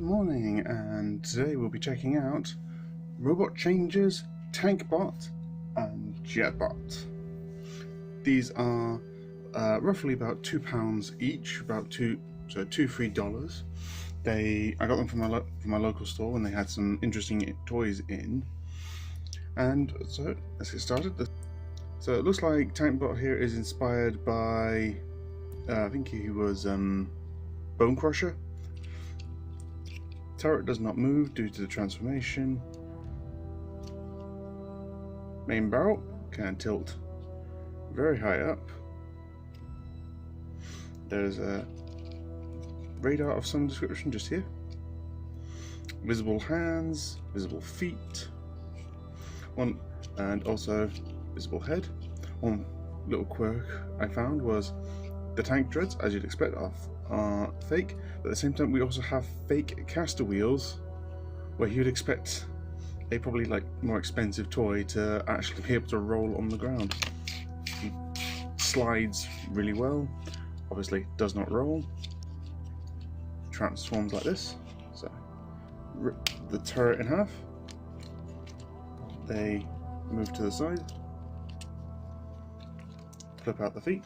morning, and today we'll be checking out Robot Changes, Tankbot and Jetbot. These are roughly about £2 each, about $2-3. I got them from my local store when they had some interesting toys in. And so let's get started. So it looks like Tankbot here is inspired by I think he was Bone Crusher. Turret does not move due to the transformation. Main barrel can tilt very high up. There's a radar of some description just here. Visible hands, visible feet, and also visible head. One little quirk I found was the tank treads, as you'd expect, are fake, but at the same time we also have fake caster wheels, where you'd expect a probably more expensive toy to actually be able to roll on the ground. He slides really well, obviously does not roll, transforms like this, so rip the turret in half, they move to the side, flip out the feet,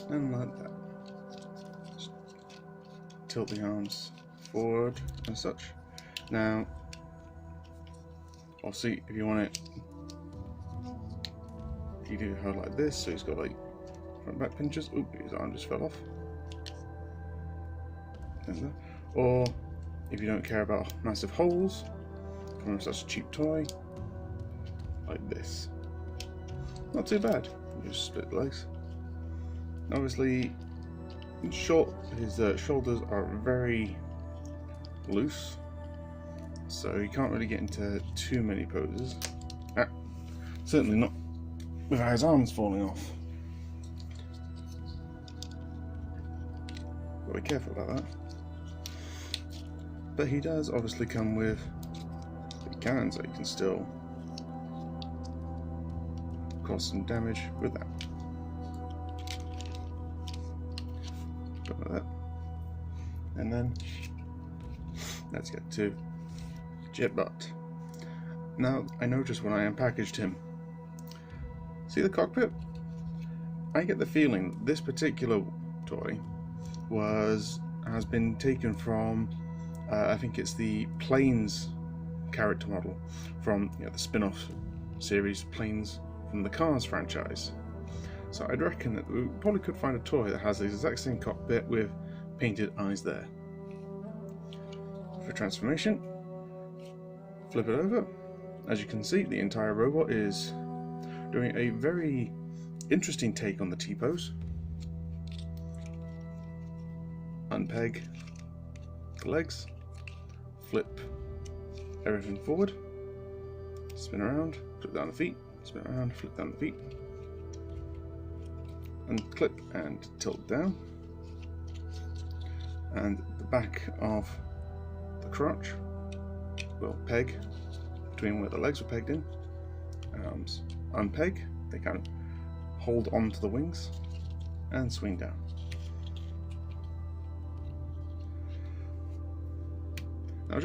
and like that. Just tilt the arms forward and such. Now, obviously, if you want it, you do hold like this, so he's got front and back pinches. Oop, his arm just fell off. Or if you don't care about massive holes from such a cheap toy, like this. Not too bad. You just split the legs. Obviously, his shoulders are very loose, so you can't really get into too many poses. Certainly not without his arms falling off. Gotta be careful about that. But he does obviously come with big cannons, so you can still cause some damage with that. Like that. And then let's get to Jetbot. Now, I noticed when I unpackaged him, see the cockpit? I get the feeling this particular toy has been taken from I think it's the Planes character model from the spin-off series Planes from the Cars franchise. So I'd reckon that we probably could find a toy that has the exact same cockpit with painted eyes there. For transformation, flip it over. As you can see, the entire robot is doing a very interesting take on the T-pose. Unpeg the legs, flip everything forward, spin around, flip down the feet, spin around, flip down the feet, and clip and tilt down, and the back of the crotch will peg between where the legs were pegged in. Arms unpeg, they kind of hold on to the wings and swing down. Now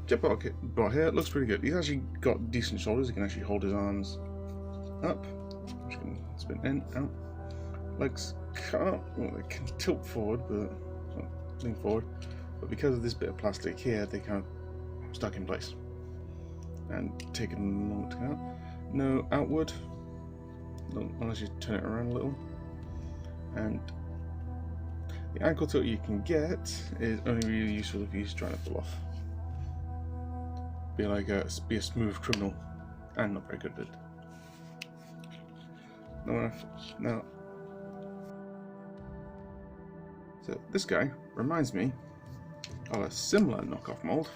Jetbot here looks pretty good. He's actually got decent shoulders, he can actually hold his arms up, which can spin in, out. Legs can't, well, they can tilt forward, but lean forward, but because of this bit of plastic here, they kind of stuck in place and taking a moment to get out. No outward, unless you turn it around a little. And the ankle tilt you can get is only really useful if you're trying to pull off. Be a smooth criminal, and not very good at it. Now. So this guy reminds me of a similar knockoff mold.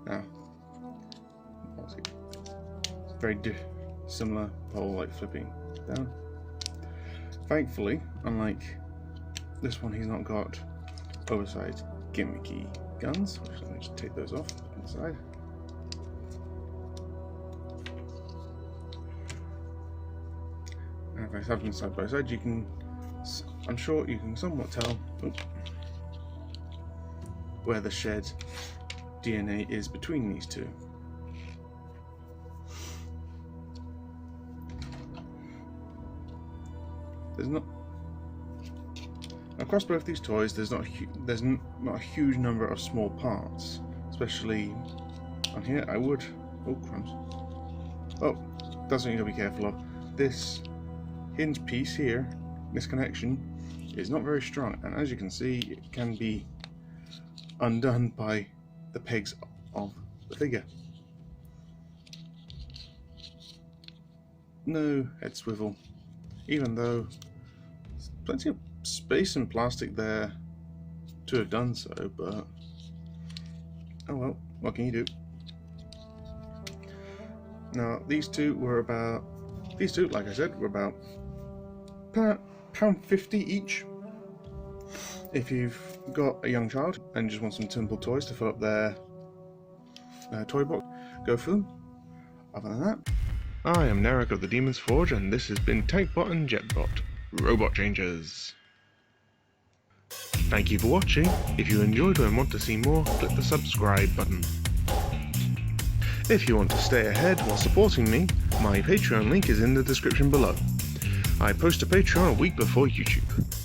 Now, very similar pole, flipping down. Thankfully, unlike this one, he's not got oversized gimmicky guns. Let me just take those off on the side. And if I have them side by side, you can So I'm sure you can somewhat tell where the shed DNA is between these two. There's not across both these toys. There's not a huge number of small parts, especially on here. I would. Oh crumbs! Oh, that's something you gotta be careful of. This hinge piece here, this connection, is not very strong, and as you can see, it can be undone by the pegs of the figure. No head swivel, even though there's plenty of space and plastic there to have done so, but oh well, what can you do? Now these two, like I said, were about £1.50 each. If you've got a young child and just want some simple toys to fill up their toy box, go for them. Other than that, I am Narek of the Demon's Forge, and this has been Tankbot and Jetbot, Robot Changers. Thank you for watching. If you enjoyed and want to see more, click the subscribe button. If you want to stay ahead while supporting me, my Patreon link is in the description below. I post to Patreon a week before YouTube.